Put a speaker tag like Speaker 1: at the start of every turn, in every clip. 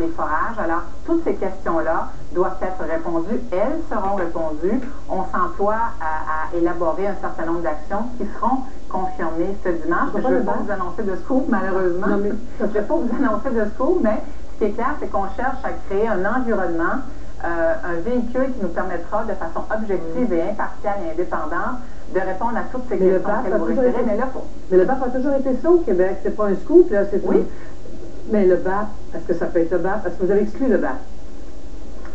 Speaker 1: les forages. Alors, toutes ces questions-là doivent être répondues. Elles seront répondues. On s'emploie à élaborer un certain nombre d'actions qui seront confirmées ce dimanche. Je ne vais pas vous annoncer de scoop, malheureusement.
Speaker 2: Non, mais...
Speaker 1: Je ne vais pas vous annoncer de scoop, mais ce qui est clair, c'est qu'on cherche à créer un environnement, un véhicule qui nous permettra de façon objective et impartiale et indépendante de répondre à toutes ces questions auxquelles vous référez.
Speaker 2: Mais le BAP a toujours été ça au Québec. C'est pas un scoop, là.
Speaker 1: Oui.
Speaker 2: Mais le BAP, est-ce que ça peut être le BAP? Est-ce que vous avez exclu le BAP?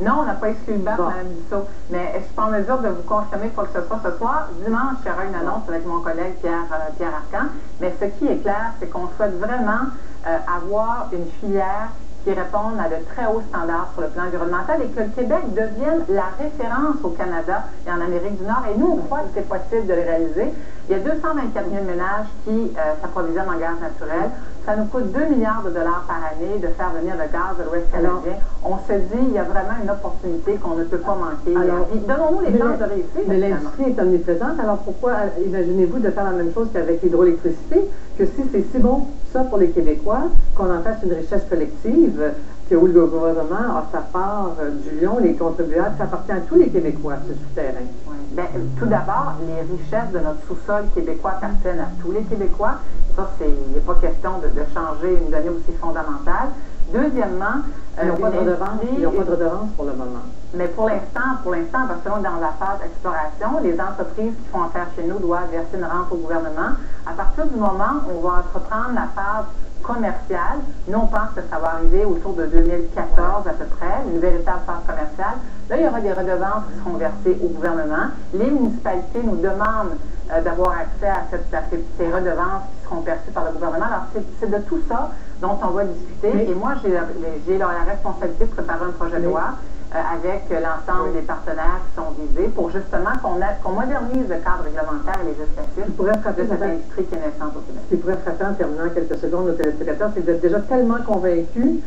Speaker 1: Non, on n'a pas exclu le BAP, Mme Dussault. Mais je suis pas en mesure de vous confirmer quoi que ce soit ce soir. Dimanche, il y aura une annonce avec mon collègue Pierre Arcan. Mais ce qui est clair, c'est qu'on souhaite vraiment avoir une filière qui répondent à de très hauts standards sur le plan environnemental et que le Québec devienne la référence au Canada et en Amérique du Nord. Et nous, on croit que c'est possible de le réaliser. Il y a 224 000 ménages qui s'approvisionnent en gaz naturel. Ça nous coûte 2 milliards de dollars par année de faire venir le gaz de l'Ouest canadien. On se dit, il y a vraiment une opportunité qu'on ne peut pas manquer. Alors, donnons-nous les chances de réussir.
Speaker 2: Mais l'industrie est omniprésente, alors pourquoi imaginez-vous de faire la même chose qu'avec l'hydroélectricité, que si c'est si bon ça pour les Québécois, qu'on en fasse une richesse collective, que où le gouvernement a sa part du lion, les contribuables, ça appartient à tous les Québécois, ce souterrain.
Speaker 1: Oui. Bien, tout d'abord, les richesses de notre sous-sol québécois appartiennent à tous les Québécois. Ça, il n'est pas question de changer une donnée aussi fondamentale. Deuxièmement,
Speaker 2: ils n'ont pas de redevance pour le moment.
Speaker 1: Mais pour l'instant, parce que là, dans la phase exploration, les entreprises qui font affaire chez nous doivent verser une rente au gouvernement. À partir du moment où on va entreprendre la phase commerciale, nous on pense que ça va arriver autour de 2014 à peu près, une véritable phase commerciale. Là, il y aura des redevances qui seront versées au gouvernement. Les municipalités nous demandent d'avoir accès à ces redevances qui seront perçues par le gouvernement. Alors, c'est de tout ça dont on va discuter. Et moi, j'ai la responsabilité de préparer un projet de loi avec l'ensemble des partenaires qui sont visés pour justement qu'on modernise le cadre réglementaire et législatif de cette industrie qui est naissante au Québec.
Speaker 2: Ce qui pourrait frapper en terminant quelques secondes aux téléspectateurs, c'est que vous êtes déjà tellement convaincus,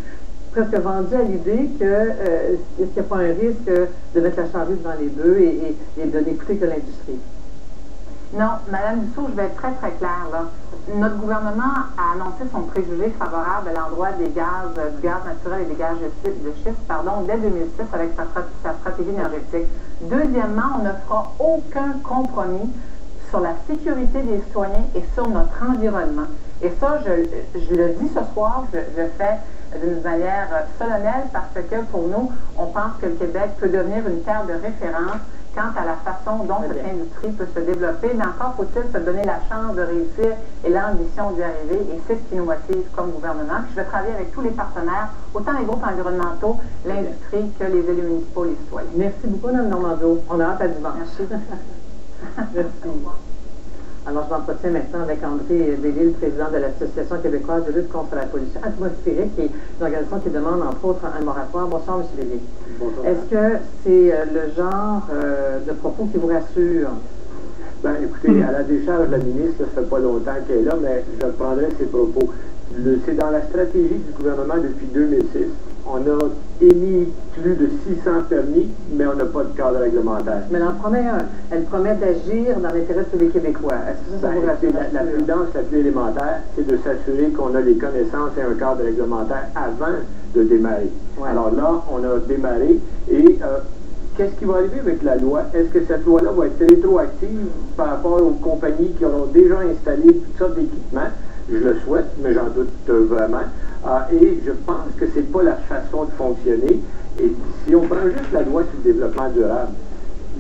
Speaker 2: presque vendu à l'idée que est-ce qu'il n'y a pas un risque de mettre la charrue devant les bœufs et de n'écouter que l'industrie?
Speaker 1: Non, Mme Dussault, je vais être très, très claire, là. Notre gouvernement a annoncé son préjugé favorable à l'endroit du gaz naturel et des gaz de schiste, dès 2006 avec sa stratégie énergétique. Deuxièmement, on ne fera aucun compromis sur la sécurité des citoyens et sur notre environnement. Et ça, je le dis ce soir, je le fais d'une manière solennelle parce que pour nous, on pense que le Québec peut devenir une terre de référence quant à la façon dont cette industrie peut se développer, mais encore faut-il se donner la chance de réussir et l'ambition d'y arriver, et c'est ce qui nous motive comme gouvernement. Puis je vais travailler avec tous les partenaires, autant les groupes environnementaux, l'industrie, que les élus municipaux, les citoyens.
Speaker 2: Merci beaucoup, Mme Normando. On a hâte à dimanche.
Speaker 1: Merci.
Speaker 2: Merci. Alors, je m'entretiens maintenant avec André Bellil, président de l'Association québécoise de lutte contre la pollution atmosphérique, qui est une organisation qui demande, entre autres, un moratoire. Bonsoir, M. Bellil.
Speaker 3: Bonsoir.
Speaker 2: Est-ce que c'est le genre de propos qui vous rassure?
Speaker 3: Bien, écoutez, à la décharge de la ministre, ça fait pas longtemps qu'elle est là, mais je reprendrai ses propos. C'est dans la stratégie du gouvernement depuis 2006. On a émis plus de 600 permis, mais on n'a pas de cadre réglementaire.
Speaker 2: Mais elle en promet un. Elle promet d'agir dans l'intérêt de tous les Québécois. Est-ce que ça vous rassure?
Speaker 3: La prudence la plus élémentaire, c'est de s'assurer qu'on a les connaissances et un cadre réglementaire avant de démarrer. Ouais. Alors là, on a démarré et qu'est-ce qui va arriver avec la loi? Est-ce que cette loi-là va être rétroactive par rapport aux compagnies qui auront déjà installé toutes sortes d'équipements? Je le souhaite, mais j'en doute vraiment. Et je pense que c'est pas la façon de fonctionner. Et si on prend juste la loi sur le développement durable,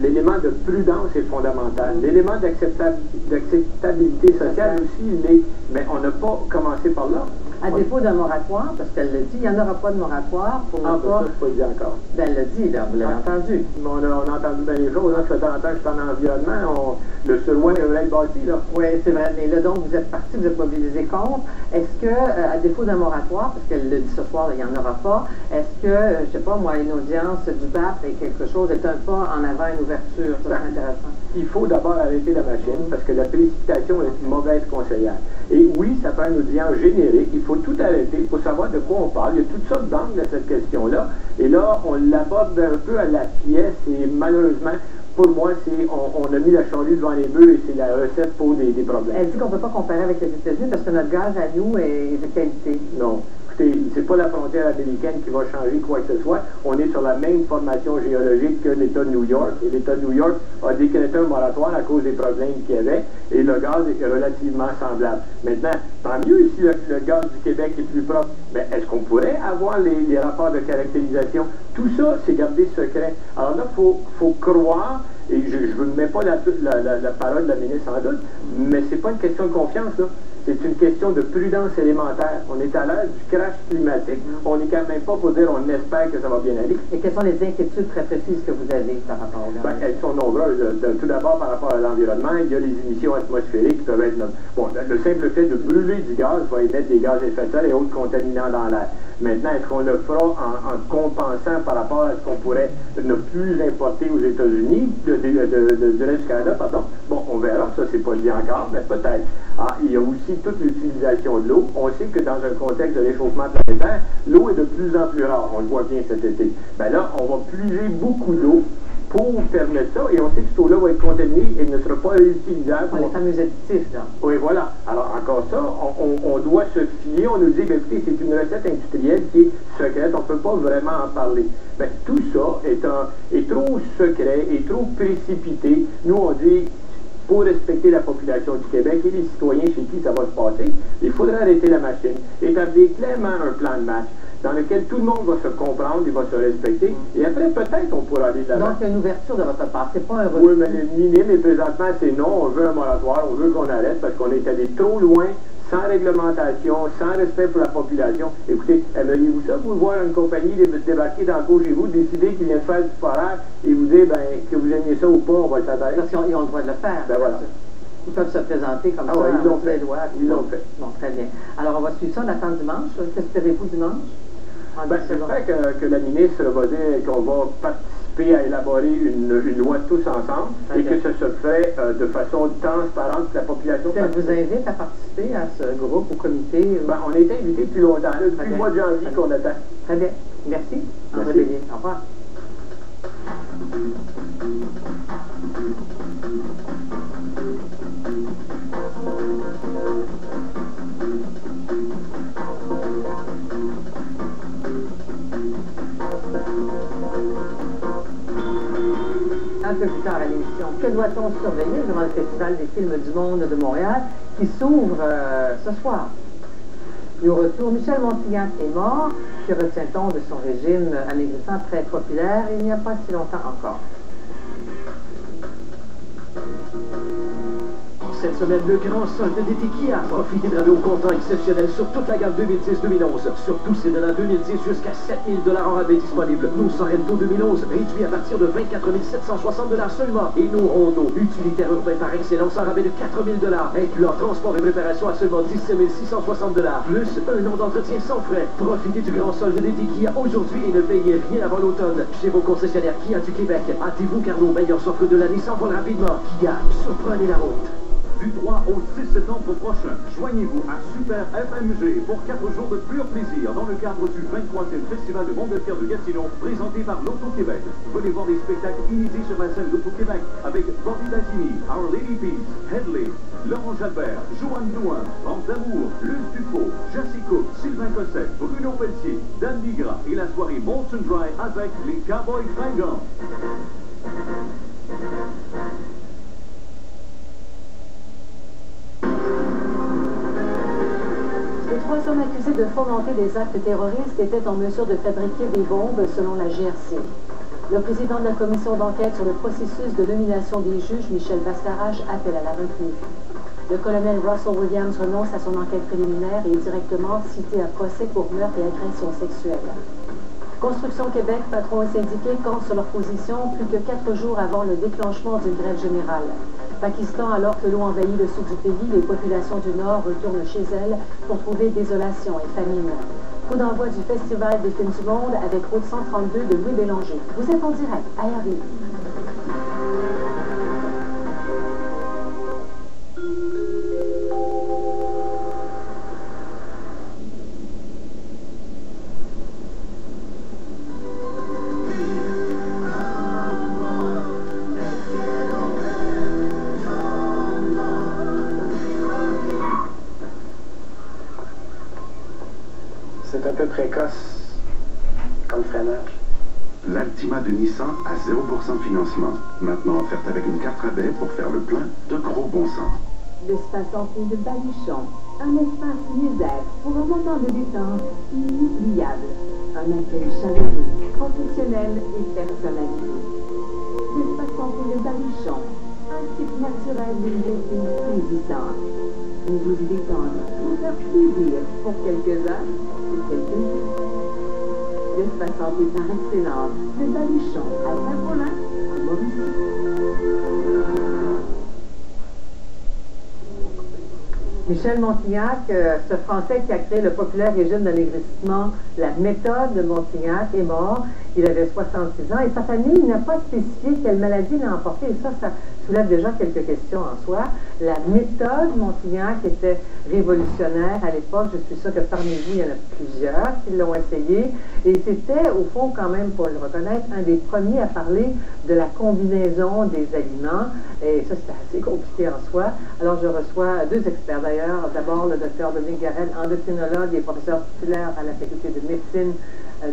Speaker 3: l'élément de prudence est fondamental. L'élément d'acceptabilité sociale aussi l'est. Mais on n'a pas commencé par là.
Speaker 2: À défaut d'un moratoire, parce qu'elle le dit, il n'y en aura pas de moratoire pour encore...
Speaker 3: Ça, je ne pas dit encore.
Speaker 2: Ben, elle l'a dit, là, vous l'avez entendu.
Speaker 3: On a entendu bien les choses, hein, ça fait 30 ans que je suis en environnement, le surloin devrait être bâti, là.
Speaker 2: Oui, c'est vrai, mais là, donc, vous êtes parti, vous êtes mobilisé contre. Est-ce que, à défaut d'un moratoire, parce qu'elle le dit ce soir, il n'y en aura pas, est-ce que, je ne sais pas, moi, une audience du BAP et quelque chose est un pas en avant, une ouverture, ça c'est intéressant.
Speaker 3: Il faut d'abord arrêter la machine, parce que la précipitation est une mauvaise conseillère. Et oui, ça fait une audience générique, il faut tout arrêter, il faut savoir de quoi on parle. Il y a toutes sortes d'angles à cette question-là. Et là, on l'aborde un peu à la pièce et malheureusement, pour moi, on a mis la charrue devant les bœufs et c'est la recette pour des problèmes.
Speaker 2: Elle dit qu'on ne peut pas comparer avec les États-Unis parce que notre gaz à nous est de qualité.
Speaker 3: Non. Écoutez, c'est pas la frontière américaine qui va changer quoi que ce soit. On est sur la même formation géologique que l'État de New York. Et l'État de New York a décrété un moratoire à cause des problèmes qu'il y avait. Et le gaz est relativement semblable. Maintenant, tant mieux si le gaz du Québec est plus propre. Mais est-ce qu'on pourrait avoir les rapports de caractérisation? Tout ça, c'est gardé secret. Alors là, il faut croire, et je ne mets pas la parole de la ministre en doute, mais c'est pas une question de confiance, là. C'est une question de prudence élémentaire. On est à l'heure du crash climatique. On n'est quand même pas pour dire on espère que ça va bien aller.
Speaker 2: Et quelles sont les inquiétudes très précises que vous avez par rapport au gaz?
Speaker 3: Elles sont nombreuses. Tout d'abord, par rapport à l'environnement, il y a les émissions atmosphériques qui peuvent être... Bon, le simple fait de brûler du gaz va émettre des gaz à effet de serre et autres contaminants dans l'air. Maintenant, est-ce qu'on le fera en compensant par rapport à ce qu'on pourrait ne plus importer aux États-Unis, du reste du Canada, pardon? Bon, on verra, ça c'est pas dit encore, mais peut-être. Il y a aussi toute l'utilisation de l'eau. On sait que dans un contexte de réchauffement planétaire, l'eau est de plus en plus rare. On le voit bien cet été. Ben là, on va puiser beaucoup d'eau pour permettre ça, et on sait que cette eau-là va être contaminée et ne sera pas réutilisable.
Speaker 2: Les fameux additifs, là.
Speaker 3: Oui, voilà. Alors, encore ça, on doit se fier, on nous dit, ben, écoutez, c'est une recette industrielle qui est secrète, on ne peut pas vraiment en parler. Ben, tout ça est trop secret, et trop précipité. Nous, on dit, pour respecter la population du Québec et les citoyens chez qui ça va se passer, il faudrait arrêter la machine, établir clairement un plan de match dans lequel tout le monde va se comprendre, il va se respecter, et après, peut-être, on pourra aller de l'avant.
Speaker 2: Donc, il y a une ouverture de votre part, c'est pas un refus.
Speaker 3: Oui, mais mais présentement, c'est non, on veut un moratoire, on veut qu'on arrête, parce qu'on est allé trop loin, sans réglementation, sans respect pour la population. Écoutez, aimeriez-vous ça, vous voir une compagnie débarquer dans le cours chez vous, décider qu'il vient de faire du forage, et vous dire, ben, que vous aimiez ça ou pas, on va le faire.
Speaker 2: Parce qu'ils ont le droit de le faire.
Speaker 3: Ben voilà.
Speaker 2: Ils peuvent se présenter comme ça.
Speaker 3: Ouais, ils l'ont fait.
Speaker 2: Ils l'ont fait. Bon, très bien. Alors, on va suivre ça, on attend dimanche. Qu'espérez-vous dimanche?
Speaker 3: Ben, j'espère que la ministre va dire qu'on va participer à élaborer une loi tous ensemble et que ça se fait de façon transparente pour la population.
Speaker 2: Elle vous invite à participer à ce groupe, au comité?
Speaker 3: Ben, on a été invité depuis longtemps, là, depuis le mois de janvier qu'on attend.
Speaker 2: Très bien. Merci.
Speaker 3: Merci.
Speaker 2: André Bélier. Au revoir. Un peu plus tard à l'émission, que doit-on surveiller durant le Festival des films du monde de Montréal qui s'ouvre ce soir? Et au retour, Michel Montignac est mort. Que retient-on de son régime amaigrissant très populaire il n'y a pas si longtemps encore?
Speaker 4: Cette semaine, le grand solde d'été Kia. Profitez de rabais au comptant exceptionnel sur toute la gamme 2010-2011. Sur tous ces modèles 2010 jusqu'à 7 000 $ en rabais disponibles. Nos Sorento 2011 réduit à partir de 24 760 $ seulement. Et nos Rondo utilitaires urbains par excellence en rabais de 4 000 $, incluant transport et préparation à seulement 17 660 $. Plus un an d'entretien sans frais. Profitez du grand solde d'été Kia aujourd'hui et ne payez rien avant l'automne. Chez vos concessionnaires Kia du Québec. Hâtez-vous car nos meilleures offres de l'année s'envolent rapidement. Kia, surprenez la route.
Speaker 5: Du 3 au 6 septembre prochain, joignez-vous à Super FMG pour 4 jours de pur plaisir dans le cadre du 23e Festival de Montgolfière de Gatineau, présenté par l'Auto-Québec. Venez voir des spectacles inédits sur la scène d'Auto-Québec avec Bobby Bazzini, Our Lady Peace, Headley, Laurent Jalbert, Joanne Douin, Franck Damour, Luc Dufault, Jesse Cook, Sylvain Cosset, Bruno Pelletier, Dan Bigra et la soirée Molson Dry avec les Cowboys Fringants.
Speaker 6: Les 3 hommes accusés de fomenter des actes terroristes étaient en mesure de fabriquer des bombes selon la GRC. Le président de la commission d'enquête sur le processus de nomination des juges, Michel Bastarache, appelle à la retenue. Le colonel Russell Williams renonce à son enquête préliminaire et est directement cité à procès pour meurtre et agression sexuelle. Construction Québec, patron et syndiqués campent sur leur position plus que 4 jours avant le déclenchement d'une grève générale. Pakistan, alors que l'eau envahit le sud du pays, les populations du Nord retournent chez elles pour trouver désolation et famine. Coup d'envoi du Festival des films du monde avec Route 132 de Louis Bélanger. Vous êtes en direct à RDI.
Speaker 7: C'est un comme freinage.
Speaker 8: L'Altima de Nissan à 0% de financement. Maintenant offerte avec une carte rabais pour faire le plein de gros bon sens.
Speaker 6: L'espace entier de Baluchon. Un espace mieux-être pour un moment de détente inoubliable. Un accueil chaleureux, professionnel et personnalisé. L'espace entier de Baluchon. Un type naturel d'une beauté saisissante. Une vous y détendre pour faire plaisir pour quelques heures ou quelques jours. L'espace entier par excellence de Baluchon à Saint-Paulin, en Mauricie.
Speaker 2: Michel Montignac, ce Français qui a créé le populaire régime d'ennégrissement, la méthode de Montignac, est mort. Il avait 66 ans et sa famille n'a pas spécifié quelle maladie l'a emporté. Et ça soulève déjà quelques questions en soi. La méthode Montignac était révolutionnaire à l'époque. Je suis sûre que parmi vous, il y en a plusieurs qui l'ont essayé. Et c'était, au fond, quand même, pour le reconnaître, un des premiers à parler de la combinaison des aliments. Et ça, c'était assez compliqué en soi. Alors, je reçois deux experts d'ailleurs. D'abord, le docteur Dominique Garel, endocrinologue et professeur titulaire à la faculté de médecine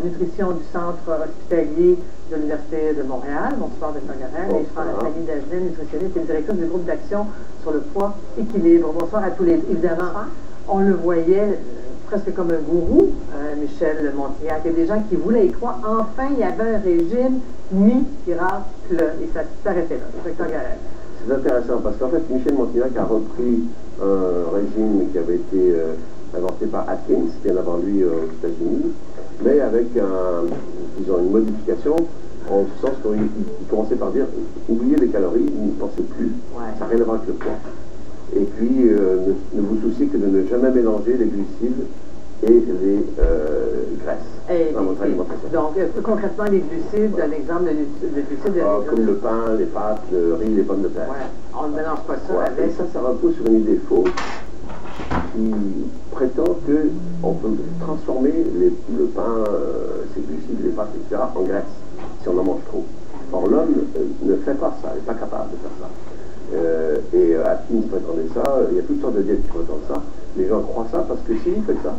Speaker 2: nutrition du centre hospitalier de l'Université de Montréal. Bonsoir, Dr. Garel. Et Fanny Dagenet, nutritionniste et directrice du groupe d'action sur le poids équilibre. Bonsoir à tous les deux. Évidemment, on le voyait presque comme un gourou, Michel Montignac. Il y a des gens qui voulaient y croire. Enfin, il y avait un régime miracle. Et ça s'arrêtait là. Dr. Garel.
Speaker 9: C'est intéressant parce qu'en fait, Michel Montignac a repris un régime qui avait été inventé par Atkins, bien avant lui aux États-Unis, mais avec une modification, en ce sens qu'il commençait par dire oubliez les calories, n'y pensez plus, ça n'a rien à voir avec le poids. Et puis, ne vous souciez que de ne jamais mélanger les glucides et les graisses dans votre alimentation.
Speaker 2: Donc, concrètement, les glucides, un exemple de glucides...
Speaker 9: comme le pain, les pâtes, le riz, les pommes de terre.
Speaker 2: Ouais. On ne mélange pas ça avec...
Speaker 9: Et ça repose sur une idée fausse qui prétend qu'on peut transformer le pain, ses glucides, les pâtes, etc., en graisse, si on en mange trop. Or, l'homme ne fait pas ça, il n'est pas capable de faire ça. Et Atkins prétendait ça, il y a toutes sortes de diètes qui prétendent ça. Les gens croient ça parce que si vous faites ça,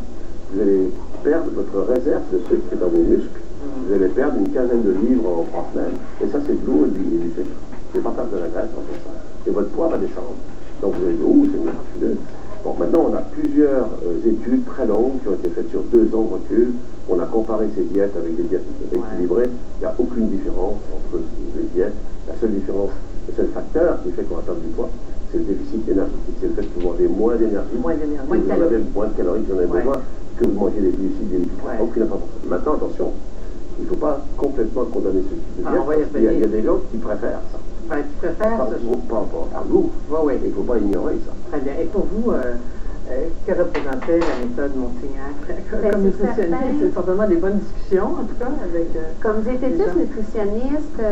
Speaker 9: vous allez perdre votre réserve de sucre qui est dans vos muscles. Vous allez perdre une quinzaine de livres en 3 semaines. Et ça, c'est de l'eau et du sucre. C'est pas perdre de la graisse en fait ça. Et votre poids va descendre. Donc vous allez dire, ouh, c'est miraculeux. Bon, maintenant, on a plusieurs études très longues qui ont été faites sur 2 ans de recul. On a comparé ces diètes avec des diètes équilibrées. Il n'y a aucune différence entre les diètes. La seule différence, le seul facteur qui fait qu'on va perdre du poids, c'est le déficit énergétique. C'est le fait que vous mangez moins d'énergie, que vous en avez moins de calories que vous en avez besoin, que vous mangez des glucides et des lipides. Aucune importance. Maintenant, attention, il ne faut pas complètement condamner ce type de diète. Il y a des gens qui préfèrent ça.
Speaker 2: Tu préfères
Speaker 9: par goût.
Speaker 2: Oui.
Speaker 9: Il ne faut pas ignorer ça.
Speaker 2: Très bien. Et pour vous, que représentait la méthode Montignac? Comme nutritionniste, c'est certainement des bonnes discussions, en tout cas, avec...
Speaker 10: Comme diététiste nutritionniste,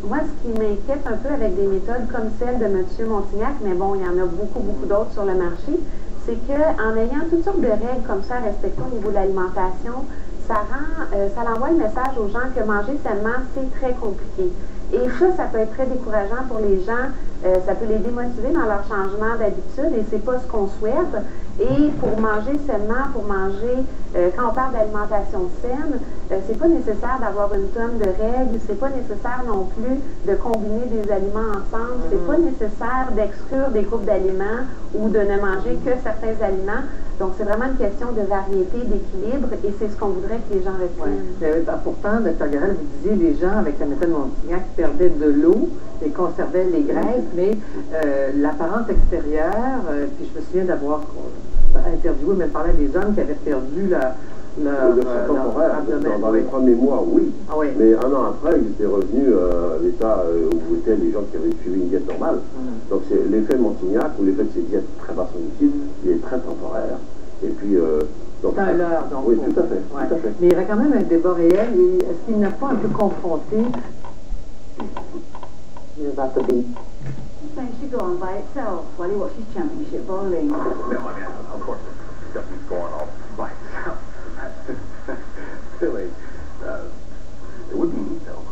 Speaker 10: moi, ce qui m'inquiète un peu avec des méthodes comme celle de M. Montignac, mais bon, il y en a beaucoup d'autres sur le marché, c'est qu'en ayant toutes sortes de règles comme ça à respecter au niveau de l'alimentation, ça envoie le message aux gens que manger sainement, c'est très compliqué. Et ça peut être très décourageant pour les gens, ça peut les démotiver dans leur changement d'habitude et c'est pas ce qu'on souhaite. Et pour manger sainement, quand on parle d'alimentation saine, c'est pas nécessaire d'avoir une tonne de règles, c'est pas nécessaire non plus de combiner des aliments ensemble, c'est pas nécessaire d'exclure des groupes d'aliments ou de ne manger que certains aliments. Donc, c'est vraiment une question de variété, d'équilibre, et c'est ce qu'on voudrait que les gens retiennent.
Speaker 2: Pourtant, Dr. Garel, vous disiez, les gens, avec la méthode Montignac, perdaient de l'eau et conservaient les graisses, mais l'apparence extérieure, puis je me souviens d'avoir interviewé, même parlé des hommes qui avaient perdu
Speaker 9: dans les premiers mois, oui. Mais un an après, ils étaient revenus à l'état où étaient les gens qui avaient suivi une diète normale. Donc c'est l'effet Montignac ou l'effet de ces diètes très basses en glucides, il est très temporaire. Et puis
Speaker 2: c'est un leurre, donc.
Speaker 9: Oui, tout à fait.
Speaker 2: Mais il y avait quand même un débat réel. Est-ce qu'il n'a pas un peu confronté
Speaker 7: about the beat?
Speaker 11: She should go on by itself while he watches championship bowling.
Speaker 5: No, I mean, of course, it doesn't go on all by itself. Silly. It would be neat, though.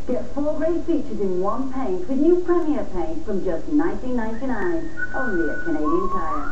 Speaker 11: Get 4 great features in one paint with new Premier Paint from just $19.99, only at Canadian Tire.